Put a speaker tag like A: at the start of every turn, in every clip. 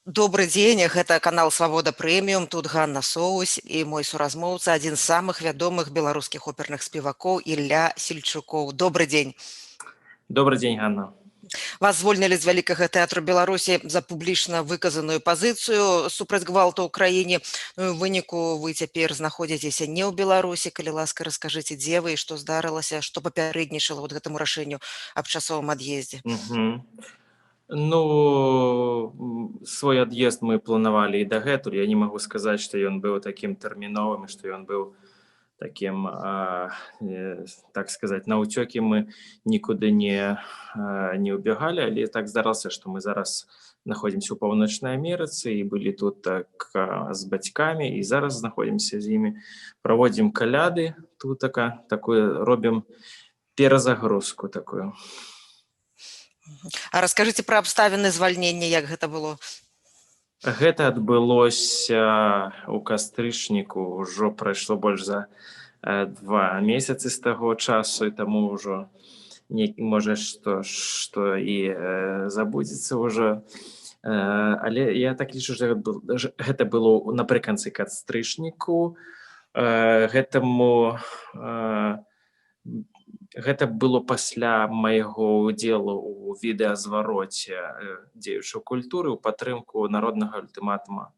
A: Добры дзень, гэта канал Свабода Прэміум, тут Ганна Соусь і мой суразмоўца, адзін з самых вядомых беларускіх оперных спевакоў Ілля Сельчукоў. Добры дзень.
B: Добрый день, Ганна.
A: Вас звольнілі з вялікага тэатру Беларусі за публічна выказаную пазіцыю супраць гвалту ў краіне. Ну, і ў выніку вы цяпер знаходзіцеся не ў Беларусі. Калі ласка, раскажыце, дзе вы і што здарылася, што папярэднічала вот гэтаму рашэнню аб часовым ад'ездзе.
B: Ну, свой ад'езд мы планавалі і дагэтуль. Я не магу сказаць, што ён быў такім тэрміновым, і што ён быў такім, так сказаць, на ўцёкі мы нікуды не ўбягалі, але так здарылася, што мы зараз знаходзімся ў Паўночнай Амерыцы і былі тут так з бацькамі, і зараз знаходзімся з імі, праводзім каляды, тут такую робім перазагрузку такую.
A: А раскажыце пра абставіны звальнення, як гэта было?
B: Гэта адбылося ў кастрычніку, ўжо прайшло больш за 2 месяцы з таго часу, і таму ўжо можа што і забудзецца ўжо. Але я так лічу, што гэта было напрыканцы кастрычніку. Гэта было пасля майго ўдзелу ў відэазвароце дзеючай культуры ў падтрымку народнага ультыматума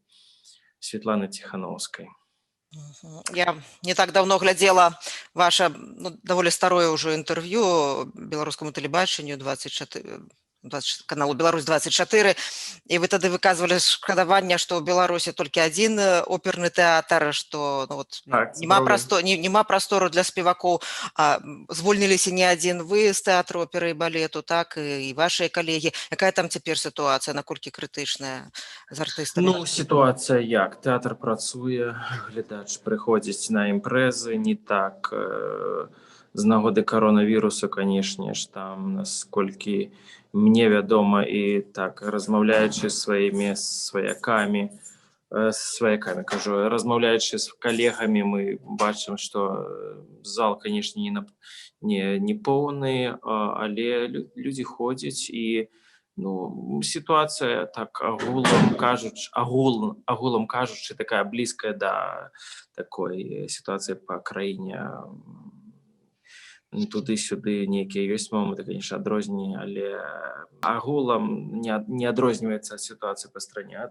B: Светланы Ціхановскай.
A: Я не так давно глядзела ваше даволі старое ўжо інтэрв'ю беларускаму тэлебачанню 24 каналу Беларусь-24, і вы тады выказвалі шкадаванне, што ў Беларусі толькі адзін оперны тэатр, што няма прастору для спевакоў. Звольніліся не адзін вы з тэатру оперы і балету, так і вашыя калегі. Якая там цяпер сітуацыя, наколькі крытычная з артыстамі?
B: Ну, сітуацыя як? Тэатр працуе, глядач прыходзіць на імпрэзы, не так з нагоды коронавірусу, канешне ж, там, насколькі мне вядома, і так, размаўляючы з сваімі сваякамі, кажу, размаўляючы з калегамі, мы бачым, што зал, канешне, не поўны, але людзі ходзяць, і сітуацыя, так, агулам кажучы, такая блізкая да такой сітуацыі па краіне. Туды-сюды нейкія ёсць моманты, конечно, адрозненні, але агулам не адрозніваецца ад сітуацыі па стране,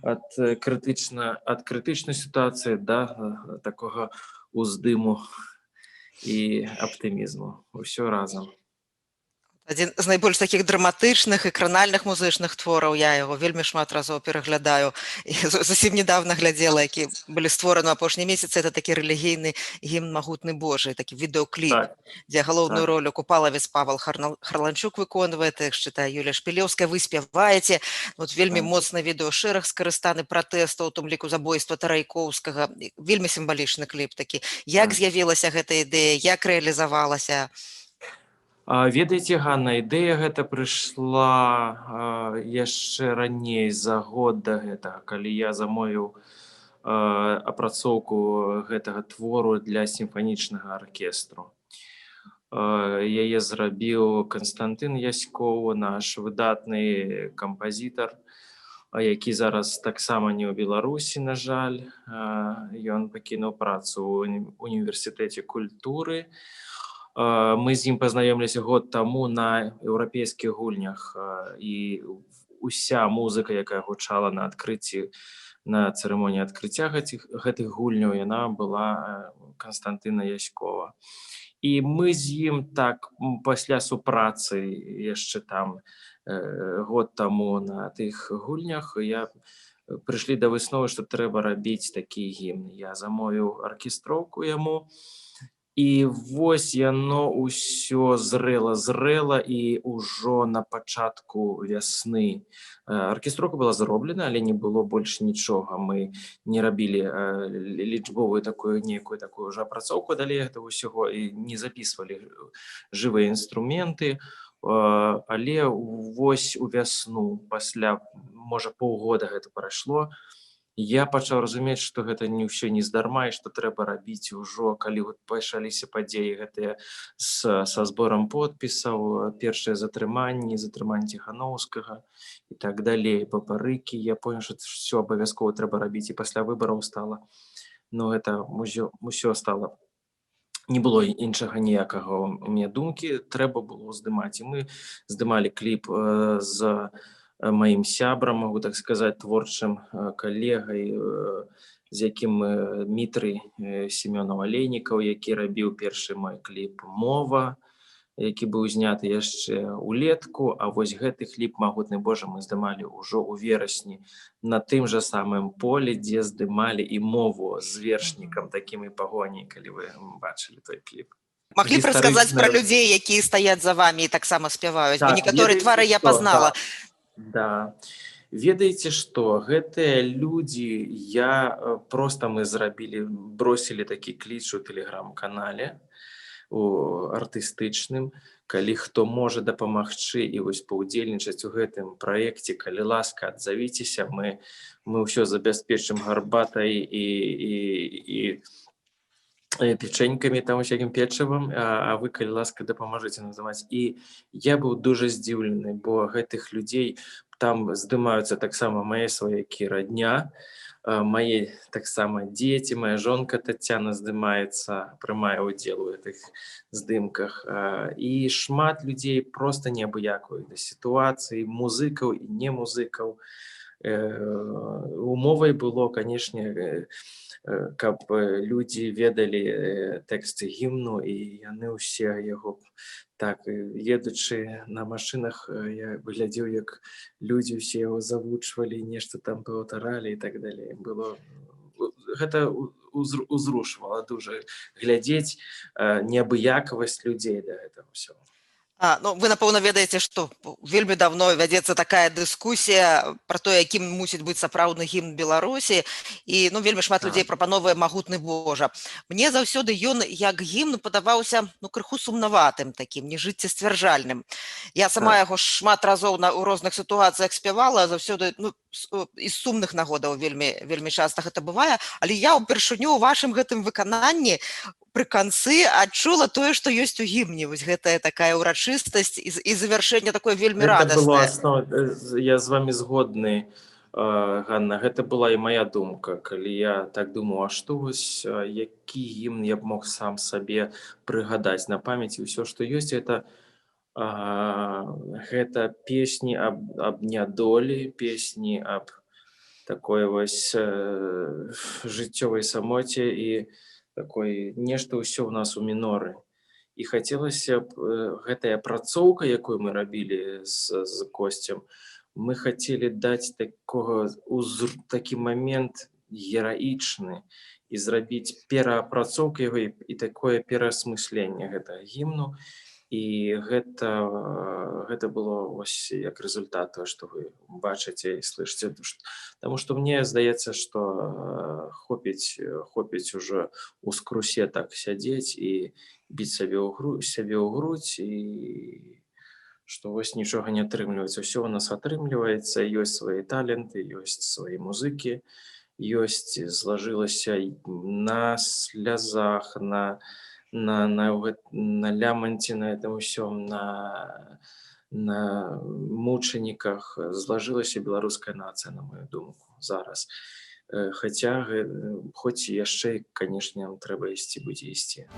B: ад крытычнай сітуацыі да такога уздыму і аптымізму. Усё разам.
A: Адзін з найбольш такіх драматычных і кранальных музычных твораў, я яго вельмі шмат разоў пераглядаю, і зусім недавно глядзела, які былі створаны апошнія месяцы. Это такі рэлігійны гімн «Магутны Божий», такі відэокліп, дзе галоўную ролю Купалавец Павел Харланчук выконвае, тэкст чытае Юлія Шпілеўская, вы спяваеце. Вельмі моцны відэошэраг скарыстаны пратэстаў, у тым ліку забойства Тарайкоўскага. Вельмі сімвалічны кліп такі. Як з'явілася гэта ідэя, як рэалізавалася?
B: Ведаеце, Ганна, ідэя гэта прыйшла яшчэ раней, за год да гэтага, калі я замовіў апрацоўку гэтага твору для сімфанічнага аркестру. Яе зрабіў Канстантын Яськоў, наш выдатны кампазітар, які зараз таксама не ў Беларусі, на жаль. Ён пакінуў працу ў універсітэце культуры. Мы з ім пазнаёміліся год таму на еўрапейскіх гульнях, і уся музыка, якая гучала на адкрыцці, на цырымоніі адкрыцця гэтых гульняў, яна была Канстантына Яськова. І мы з ім так пасля супрацы яшчэ там год таму на тых гульнях прыйшлі да высновы, што трэба рабіць такі гімн. Я замовіў аркестроўку яму, і вось яно ўсё зрэла, і ўжо на пачатку вясны аркестроўка была зроблена, але не было больш нічога. Мы не рабілі лічбовую нейкую такую ўжо апрацоўку далей гэтага ўсяго і не запісвалі жывыя інструменты. Але вось у вясну, пасля, можа, паўгода гэта прайшло, Я пачаў разумець, што гэта не ўсё нездарма і што трэба рабіць ужо, калі вот пачаліся падзеі гэтыя са зборам подпісаў, першыя затрыманні Ціханаўскага і так далей, папарыкі. Я понял, што ўсё абавязкова трэба рабіць, і пасля выбараў стала. Ну, гэта усё стала. Не было іншага ніякага ў мяне думкі, трэба было здымаць. І мы здымалі кліп з маім сябрам, могу так сказаць, творчым калегай, з якім Мітрый Семёнаў Алейнікаў, які рабіў першы мой кліп «Мова», які быў зняты яшчэ ўлетку, а вось гэты кліп «Магутны Божа» мы здымалі ўжо ў верасні на тым жа самым полі, дзе здымалі і «Мову» з вершнікам, такім і пагоняй, калі вы бачылі той кліп.
A: Маглі б расказаць пра людзей, якія стаяць за вамі і таксама спяваюць, бо некаторыя твары я пазнала.
B: Да. Ведаеце што, гэтыя людзі, проста мы бросілі такі кліч у тэлеграм-канале, артыстычным, калі хто можа дапамагчы і вось паўдзельнічаць у гэтым праекце, калі ласка, адзавіцеся, мы ўсё забяспечым гарбатай і печенькамі, там усякім печывам, а вы, калі ласка, дапамажыце называць. І я быў дужа здзіўлены, бо гэтых людзей там здымаюцца таксама мае сваякі, радня, мае таксама дзеці, моя жонка Тацяна здымаецца, прымае ўдзел у гэтых здымках. І шмат людзей проста неабыякавых да сітуацыі, музыкаў і не музыкаў. Умовай было, канешне, каб людзі ведалі тэксты гімну, і яны ўсе яго так, едучы на машынах, я глядзеў, як людзі ўсе яго завучвалі, нешта там паўтаралі і так далей. Гэта узрушвала дужа глядзець неабыякавасць людзей да гэтага ўсяго.
A: Ну, вы, напэўна, ведаеце, што вельмі давно вядзецца такая дыскусія пра то, якім мусіць быць сапраўдны гімн Беларусі, і вельмі шмат людзей прапановвае «Магутны Божа». Мне заўсёды ён як гімн падаваўся крыху сумнаватым такім, нежыццесцвярджальным. Я сама яго шмат разоў у розных сітуацыях спявала, заўсёды з сумных нагодаў вельмі часта гэта бывае, але я ўпершыню ў вашым гэтым выкананні пры канцы адчула тое, што ёсць у гімне, вось гэтая такая ўрачыстасць і завяршэнне такое вельмі радаснае.
B: Я з вами згодны, Ганна, гэта была і моя думка, калі я так думаў, а што вось, які гімн я б мог сам сабе прыгадаць на памяці. Усё, што ёсць, гэта песні аб нядолі, песні аб такой вось жыццёвай самоце і такой нешта ўсё ў нас у міноры. І хацелася б гэтая апрацоўка, якую мы рабілі з Косцем, мы хацелі даць такі момент гераічны і зрабіць пераапрацоўку яго і такое пераасмысленне гэтага гімну. І гэта было вось як рэзультат того, што вы бачыце і слышыце. Таму што мне здаецца, што хопіць ужо у скрусе так сядзець і біць сябе ў грудь, і што вось нічога не атрымліваецца. Усё у нас атрымліваецца, ёсць свае таленты, ёсць свае музыкі, злажылася на слязах, на ляманце, на этом усём, на мучаніках злажылася беларуская нацыя, на мою думку, зараз. Хоць яшчэ, канешне, нам трэба ісці, будзе ісці.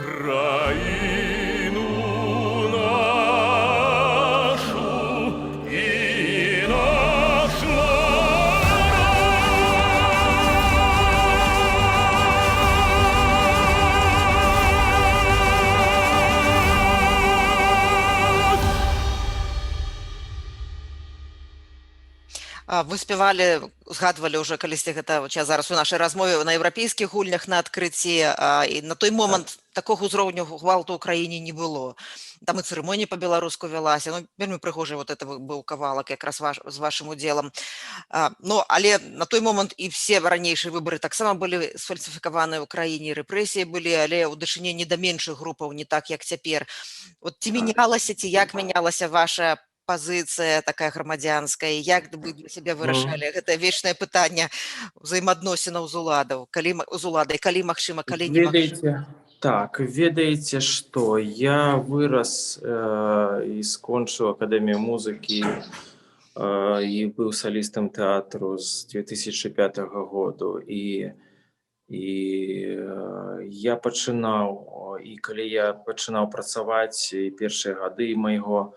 C: Країну
A: Вы спявалі, згадвалі ўжо калісьці гэта я зараз у нашай размове на еўрапейскіх гульнях на адкрыцці, і на той момант такога ўзроўню гвалту ў краіне не было. Там і цырымонія па-беларуску вялася. Ну, вельмі прыгожы вот это быў кавалак якраз з вашым удзелам. Ну, але на той момант і все ранейшыя выбары таксама былі сфальсіфікаваныя ў краіне, рэпрэсіі былі, але ў дачыненні да меншых групаў не так, як цяпер. Вот ці мянялася, ці як мянялася ваша пазіцыя такая грамадзянская, як вы для сябе вырашалі гэтае вечнае пытанне ўзаемаадносінаў з уладай, калі магчыма, калі немагчыма?
B: Ведаеце, што я вырас і скончыў акадэмію музыкі і быў салістам тэатру з 2005 году, і я пачынаў, і калі я пачынаў працаваць і першыя гады маёй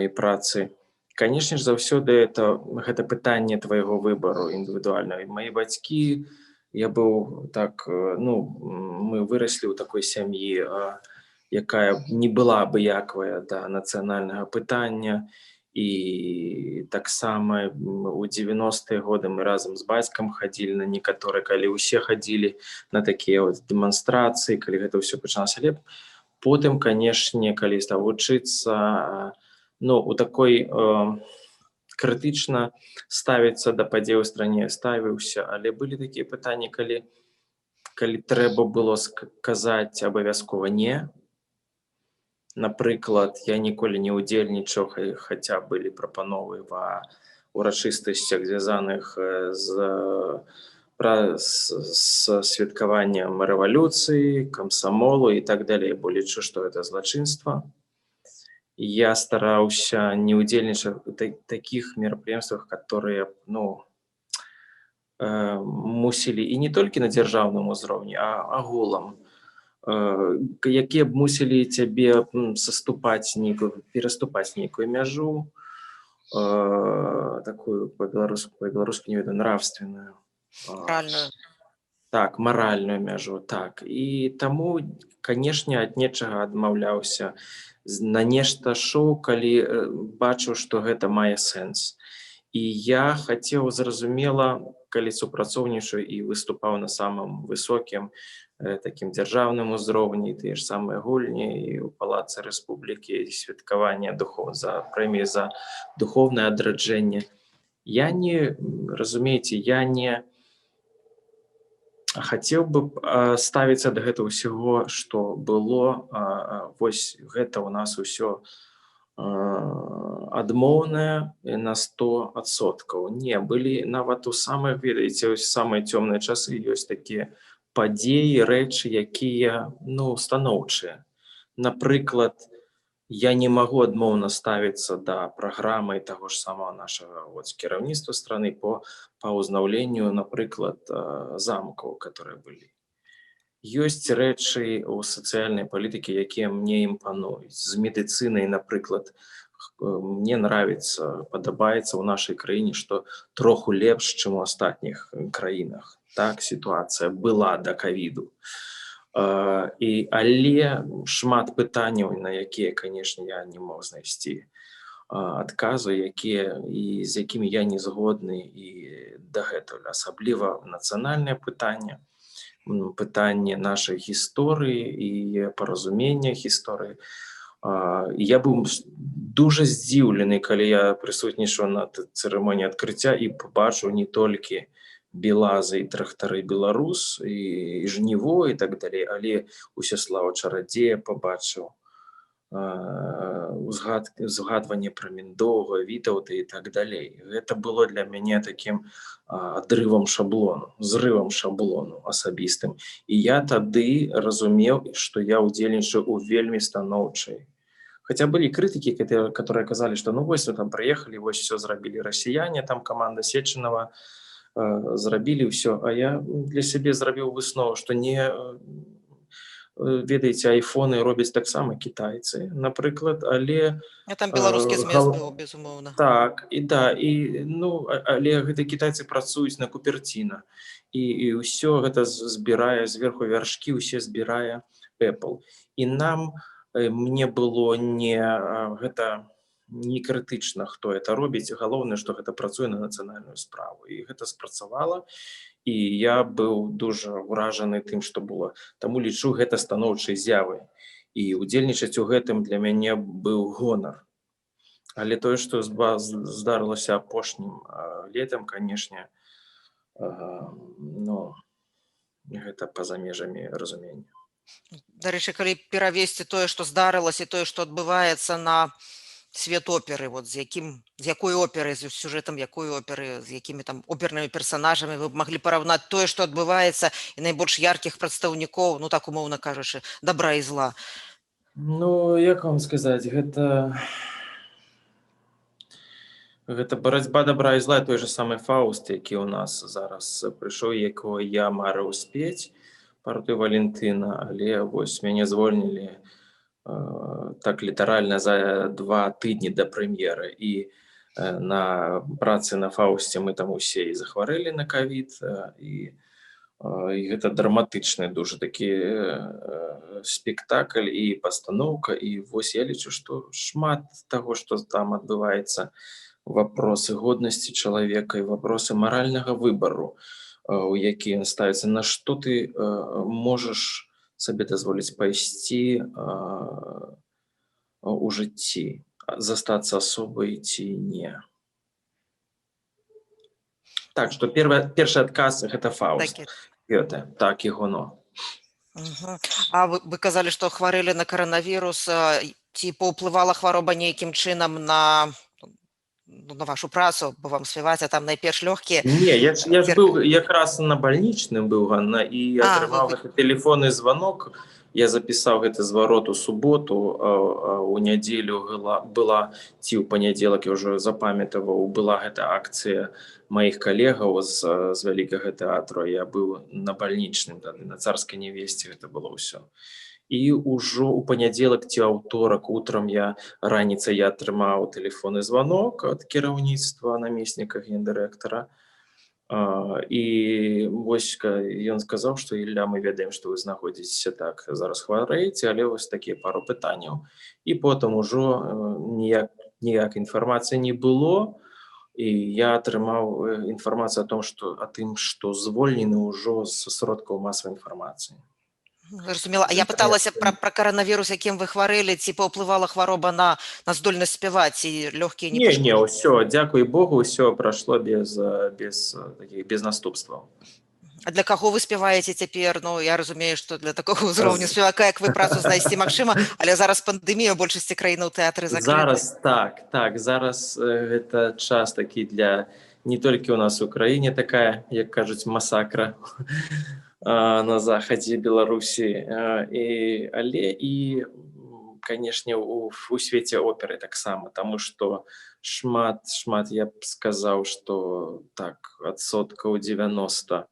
B: працы, канешне ж, заўсёды гэта пытанне твайго выбару індывідуальнага. Мае бацькі, я быў так, мы выраслі ў такой сям'і, якая не была абыякавая да нацыянальнага пытання, і таксама у 90-е годы мы разам з бацькам хадзілі на некаторыя, калі ўсе хадзілі на такія дэманстрацыі, калі гэта ўсё пачалася. Але потым, канешне, калі стаў вучыцца, у такой крытычна ставіцца да падзей у стране ставіўся, але былі такія пытанні, калі трэба было сказаць абавязкова не. Напрыклад, я ніколі не ўдзельнічаў, хаця былі прапановы ва ўрачыстасцях, звязаных з святкаваннем рэвалюцыі, камсамолу і так далей, бо лічу, што гэта злачынства. Я стараўся не ўдзельнічаць у такіх мерапрыемствах, которые мусілі і не толькі на дзяржаўным узроўні, а агулам, якія б мусілі цябе пераступаць нейкую мяжу, такую па-беларуску не ведаю, нравственную.
A: Маральную.
B: Так, маральную мяжу, так. І таму, канешне, ад нечага адмаўляўся, на нешта шоў, калі бачыў, што гэта мае сэнс. І я хацеў, зразумела, калі супрацоўнічаў і выступаў на самым высокім такім дзяржаўным узроўні, тыя ж самыя гульні і ў Палацы Рэспублікі, святкаванне прэміі за духоўнае адраджэнне. Я не хацеў бы ставіцца да гэтага ўсяго, што было, вось гэта ў нас усё адмоўнае на 100%. Не, былі нават у самых, ведаеце, самыя цёмныя часы ёсць такія падзеі, рэчы, якія, станоўчыя. Напрыклад, я не магу адмоўна ставіцца да праграмы таго ж самого нашага кіраўніцтва страны па ўзнаўленню, напрыклад, замкаў, которые былі. Ёсць рэчы ў сацыяльнай палітыкі, якія мне імпануюць. З медыцынай, напрыклад, мне падабаецца ў нашай краіне, што троху лепш, чым у астатніх краінах. Так сітуацыя была да ковіду. Але шмат пытанняў, на якія, канешне, я не мог знайсці адказу, з якімі я не згодны і дагэтуль. Асабліва нацыянальнае пытанне нашай гісторыі і паразумення гісторыі. Я быў дуже здзіўлены, калі я прысутнічаў на цырымоніі адкрыцця і пабачыў не толькі белазы і трактары беларус, і жніво, і так далей, але Усяслава Чарадзея пабачыў, згадванне пра Міндоўга, Вітаўта і так далей. Гэта было для мяне такім адрывам шаблону, зрывам шаблону асабістым. І я тады разумеў, што я ўдзельнічаю ў вельмі станоўчай. Хаця былі крытыкі, которые казалі, што вось вы там прыехалі, вось все зрабілі расіяне, там каманда Сечанава, зрабілі ўсё, а я для сябе зрабіў выснову, што не, ведаеце, айфоны робяць таксама кітайцы, напрыклад, але...
A: Там беларускі змест быў, безумоўна.
B: Так, але гэтыя кітайцы працуюць на Купертіна, і ўсё гэта збірае зверху вяршкі, усе збірае Apple. І мне было не гэта не крытычна, хто это робіць. Галоўнае, што гэта працуе на нацыянальную справу. І гэта спрацавала. І я быў дужа ўражаны тым, што было. Таму лічу гэта станоўчай з'явай. І удзельнічаць у гэтым для мяне быў гонар. Але тое, што здарылася апошнім летам, канешне, ну, гэта па-за межамі разумення.
A: Дарэчы, калі перавесці тое, што здарылася, і тое, што адбываецца на свет оперы, вот з якой оперы, з сюжэтам якой оперы, з якімі там опернымі персанажамі вы б маглі параўнаць тое, што адбываецца, і найбольш яркіх прадстаўнікоў, ну так умоўна кажучы, добра і зла.
B: Ну, як вам сказаць, гэта барацьба добра і зла, той же самы Фауст, які ў нас зараз прыйшоў, якого я марыў спець, партыю Валентына, але вось мяне звольнілі так літаральна за 2 тыдні да прэм'еры. І на працы на Фаусце мы там усе і захварэлі на ковід, і гэта драматычны дужа такі спектакль і пастаноўка. І вось я лічу, што шмат таго, што там адбываецца, вопросы годнасці чалавека і вопросы маральнага выбару, у які ён ставіцца, на што ты можаш сабе дазволіць пайсці у жыцці, застацца асобай ці не. Так, што першы адказ гэта Фауст. Так, і Гоно.
A: А вы казалі, што хварэлі на каранавірус, ці паўплывала хвароба нейкім чынам на вашу працу, бо вам спяваць, а там найперш лёгкія?
B: Не, я ж быў якраз на бальнічным быў, Ганна, і атрымаў гэты тэлефонны званок. Я запісаў гэты зварот у суботу, у нядзелю была, ці ў панядзелак, я ўжо запамятаваў, была гэта акцыя маіх калегаў з вялікага тэатру. Я быў на бальнічным, на Царскай нявесце гэта было ўсё. І ўжо ў панядзелак ці аўторак утрам раніцай я атрымаў тэлефонны званок ад кіраўніцтва намесніка гендырэктара. І вось ён сказаў, што Ілля, мы ведаем, што вы знаходзіцеся так, зараз хварэеце, але вось такія пару пытанняў. І потым ужо ніякай інфармацыі не было, і я атрымаў інфармацыю о тым, што звольнены ўжо з сродкаў масавай інфармацыі.
A: Зразумела. А я пыталася пра каранавірус, якім вы хварэлі, ці паўплывала хвароба на здольнасць спяваць, ці лёгкія не пашкодзілі?
B: Не, ўсё, дзякуй Богу, ўсё прайшло без наступстваў.
A: А для каго вы спяваеце цяпер? Ну, я разумею, што для такога ўзроўню спевака, як вы, працу знайсці магчыма, але зараз пандэмія, большасці краінаў тэатры закрыты.
B: Зараз так, зараз гэта час такі для не толькі ў нас у краіне такая, як кажуць, масакра на захадзе Беларусі, але і, канешне, у свеце оперы таксама, таму што шмат, я б сказаў, што так, адсоткаў 90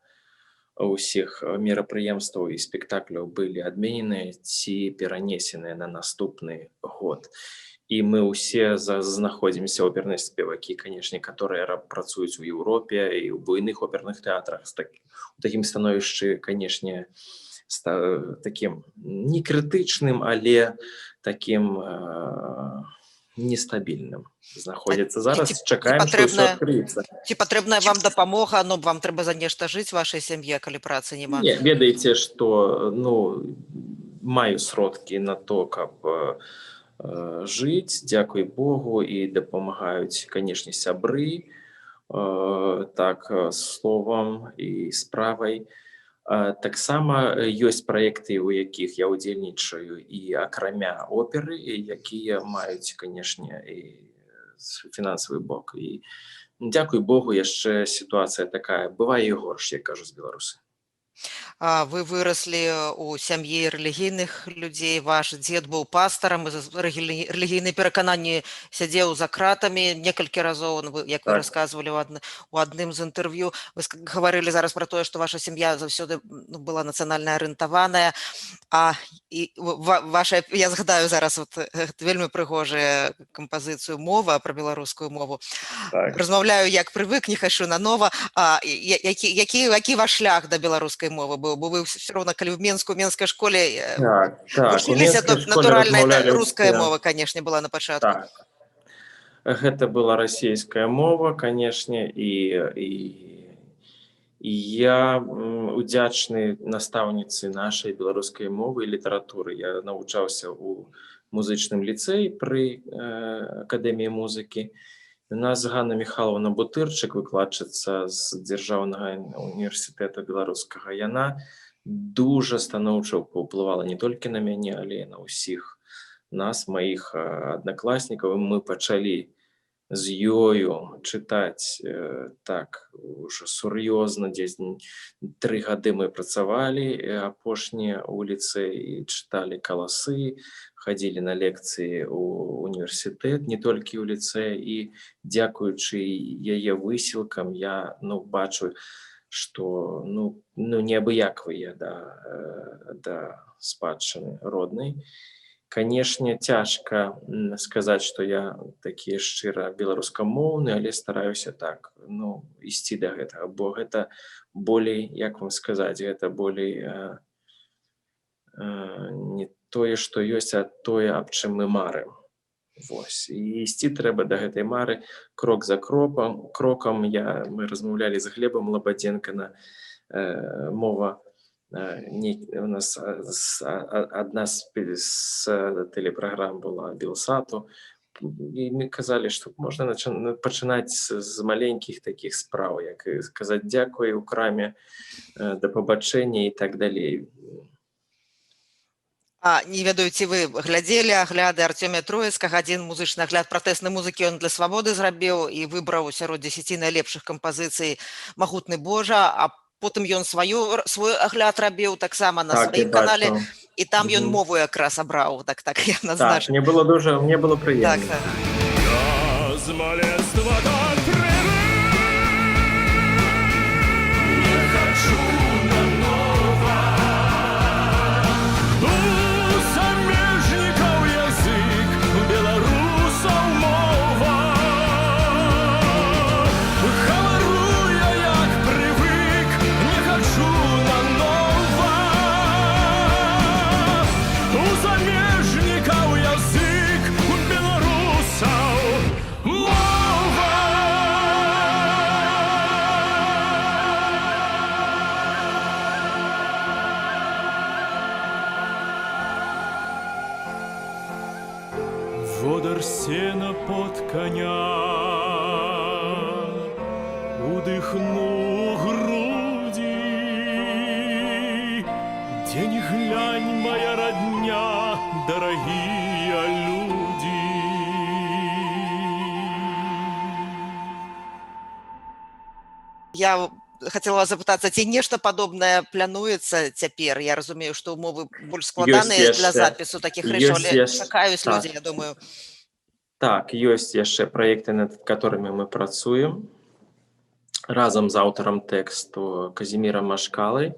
B: ўсіх мерапрыемстваў і спектакляў былі адмененыя ці перанесеныя на наступны год. І мы ўсе знаходзімся, оперныя спевакі, канешне, которые працуюць у Еўропе і ў буйных оперных тэатрах, у такім становішчы, канешне, такім не крытычным, але такім нестабільным знаходзіцца зараз. Чакаем, што ўсё адкрыецца.
A: Ці патрэбная вам дапамога, ну, вам трэба за нешта жыць вашай сям'е, калі працы няма?
B: Не, ведаеце, што, маю сродкі на то, каб жыць, дзякуй Богу, і дапамагаюць, канешне, сябры, так, словам і справай. Таксама ёсць праекты, у якіх я ўдзельнічаю і акрамя оперы, якія маюць, канешне, і фінансавы бок. І дзякуй Богу, яшчэ сітуацыя такая. Бывае і горш, як кажуць беларусы.
A: Вы выраслі ў сям'і рэлігійных людзей, ваш дзед быў пастарам, рэлігійныя перакананні сядзеў за кратамі некалькі разоў, як вы расказвалі у адным з інтэрв'ю. Вы гаварылі зараз пра тое, што ваша сям'я заўсёды была нацыянальна арыентаваная, я згадаю зараз вельмі прыгожую кампазіцыю «Мова» пра беларускую мову. Размаўляю, як прывык, не хачу нанова. Які ваш шлях да беларускай мовы быў? Бо вы все роўна, калі ў менскай школе вучыліся, то натуральна руская мова, канешне, была на пачатку.
B: Гэта была расійская мова, канешне, і я удзячны настаўніцы нашай беларускай мовы і літаратуры. Я навучаўся ў музычным ліцэі пры акадэміі музыкі. У нас Ганна Михайловна Бутырчык, выкладчыца з дзяржаўнага універсітэта беларускага. Яна дужа станоўча паўплывала не толькі на мяне, але і на ўсіх нас, маіх аднакласнікаў. Мы пачалі з ёю чытаць так ужо сур'ёзна, дзесь 3 гады мы працавалі апошнія ў ліцэі, чыталі каласы, хадзілі на лекцыі ў універсітэт, не толькі ў ліцэі, і дзякуючы яе высілкам я бачу, што неабыякавыя да спадчыны роднай. Канешне, цяжка сказаць, што я такі шчыра беларускамоўны, але стараюся так, ісці да гэтага, бо гэта болей, як вам сказаць, гэта болей не тое, што ёсць, а тое, аб чым мы марым. Вось. І ісці трэба да гэтай мары крок за крокам. Мы размаўлялі з Глебам Лабадзенка, мова. У нас адна з тэлепраграм была Белсату, і мы казалі, што можна пачынаць з маленькіх такіх спраў, як сказаць дзякуй у краме, да пабачэння і так далей.
A: Не ведаю, ці вы глядзелі агляды Артёмя Троіцкага, адзін музычны агляд пратэснай музыкі ён для свабоды зрабіў і выбраў сярод 10 найлепшых кампазіцый «Магутны Божа», а потым ён свой агляд рабіў таксама на сваім канале, і там ён мову якраз абраў, так я назначу.
B: Так, мне было прыемна.
C: Водар сена под коня, удыхну груди, где ни глянь, моя родня, дорогие люди.
A: Я хацела вас запытацца, ці нешта падобнае плануецца цяпер? Я разумею, што ўмовы больш складаныя для запісу такіх рэчаў, але чакаюць людзі, я думаю.
B: Так, ёсць яшчэ праекты, над которымі мы працуем разам з аўтарам тэксту Казімірам Машкалай,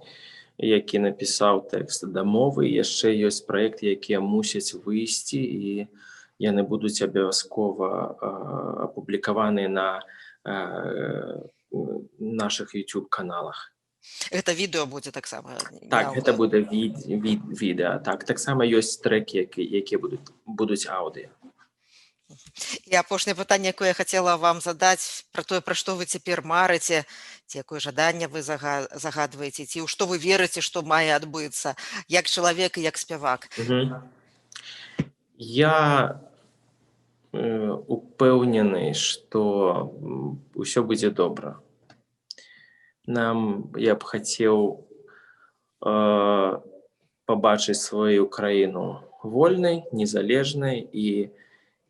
B: які напісаў тэкст да мовы. Яшчэ ёсць праекты, якія мусяць выйсці, і яны будуць абавязкова апублікаваныя на наших YouTube-каналах.
A: Гэта відэо будзе таксама?
B: Так, гэта будзе відэа. Таксама ёсць трэкі, якія будуць аўдыё.
A: І апошняе пытанне, якое я хацела вам задаць, пра тое, пра што вы цяпер марыце, ці якое жаданне вы загадваеце, ці ў што вы верыце, што мае адбыцца, як чалавек і як спявак?
B: Я упэўнены, што ўсё будзе добра. Я б хацеў пабачыць сваю краіну вольнай, незалежнай і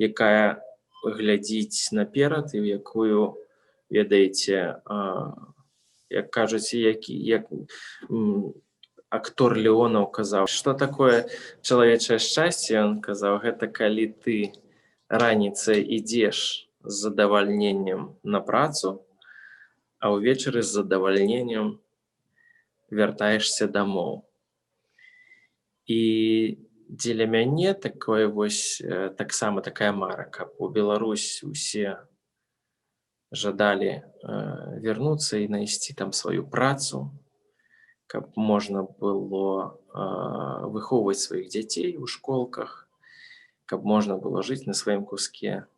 B: якая глядзіць наперад, і ў якую, ведаеце, як кажуць, як актор Леонаў казаў, што такое чалавечае шчасце, ён казаў, гэта калі ты раніцай ідзеш з задавальненнем на працу, а ўвечары з задавальненнем вяртаешся дамоў. І дзеля мяне такое вось таксама такая мара, каб у Беларусь усе жадалі вярнуцца і знайсці там сваю працу, каб можна было выхоўваць сваіх дзяцей у школках, каб можна было жыць на сваім куске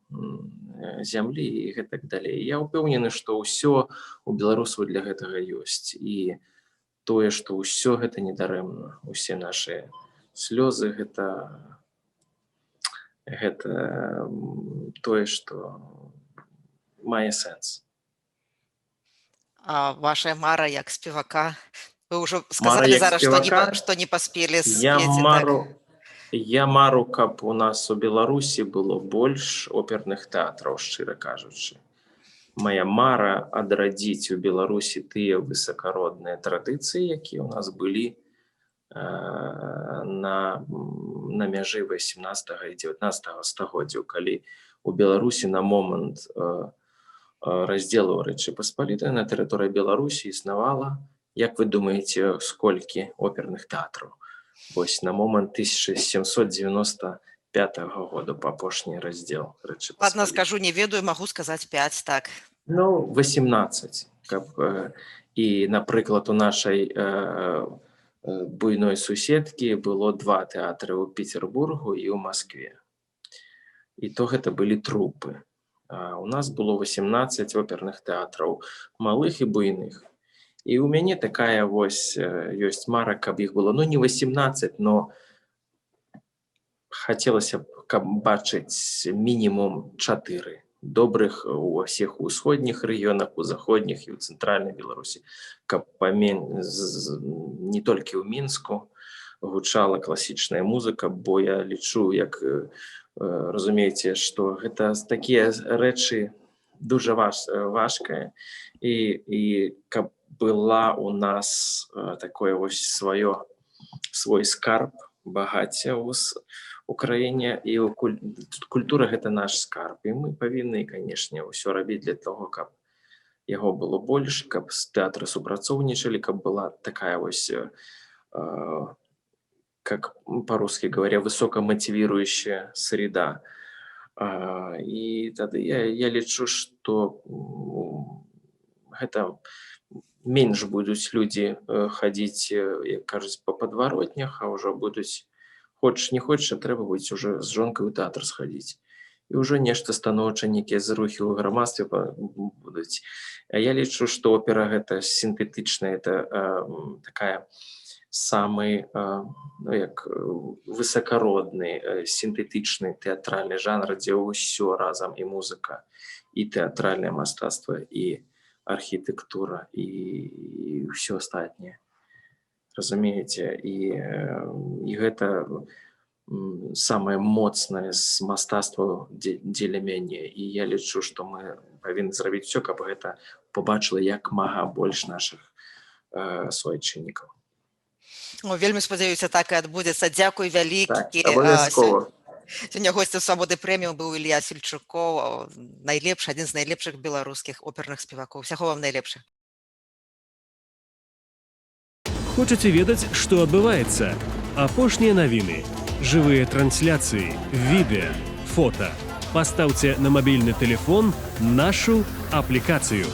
B: зямлі і гэтак далей. Я ўпэўнены, што ўсё у беларусаў для гэтага ёсць. І тое, што ўсё гэта недарэмна. Усе нашы слёзы гэта тое, што мае сэнс.
A: А ваша мара як спевака? Вы ўжо
B: Мара
A: сказалі
B: як
A: зараз,
B: спевака?
A: што не паспелі
B: Я
A: спець, так?
B: мару, каб у нас у Беларусі было больш оперных тэатраў, шчыра кажучы. Мая мара адрадзіць у Беларусі тыя высакародныя традыцыі, якія ў нас былі на мяжы 18 і 19 стагоддзяў, калі у Беларусі на момант раздзелу Рэчы Паспалітай на тэрыторыі Беларусі існавала, як вы думаеце, сколькі оперных тэатраў? Вось на момант 1795 году па апошні раздзел Рэчы Паспалітай.
A: Ладно, скажу, не ведаю, магу сказаць 5, так.
B: 18. І, напрыклад, у нашай буйной суседкі было 2 тэатры ў Петербургу і ў Маскве. І то гэта былі трупы. У нас было 18 оперных тэатраў, малых і буйных. І ў мяне такая вось ёсць мара, каб іх было, не 18, но хацелася б, каб бачыць мінімум 4 добрых у ўсіх усходніх рэгіёнах, у заходніх і ў цэнтральнай Беларусі, каб не толькі ў Мінску гучала класічная музыка, бо я лічу, як разумееце, што гэта такія рэчы дуже важкая, і каб была у нас такое вось свой скарб багацця ў краіне, і культура гэта наш скарб, і мы павінны, канешне, ўсё рабіць для того, каб яго было больш, каб тэатры супрацоўнічалі, каб была такая вось, как по-русски говоря, высокомотивирующая среда. І тады я лічу, што гэта менш будуць людзі хадзіць, як кажуць, па падваротнях, а ўжо будуць, хочаш не хочаш, трэба будзе ўжо з жонкай у тэатр схадзіць. І ўжо нешта станоўча, нейкія зрухі ў грамадстве будуць. А я лічу, што опера гэта сінтэтычная, это такая самый высакародны, сінтэтычны тэатральны жанр, дзе ўсё разам, і музыка, і тэатральнае мастацтва, і архітэктура, і ўсё астатняе. Разумееце? І гэта самае моцнае з мастацтва дзеля мяне. І я лічу, што мы павінны зрабіць усё, каб гэта побачыла як мага больш нашых суайчыннікаў.
A: Вельмі спадзяюся, так і адбудзецца. Дзякуй вялікі.
B: Так, абавязкова.
A: Сёння госцем «Свабоды прэміум» быў Ілля Сельчукоў, адзін з найлепшых беларускіх оперных спевакоў. Усяго вам найлепшага.
D: Хочаце ведаць, што адбываецца? Апошнія навіны, жывыя трансляцыі, відэа, фота. Пастаўце на мабільны тэлефон нашу аплікацыю.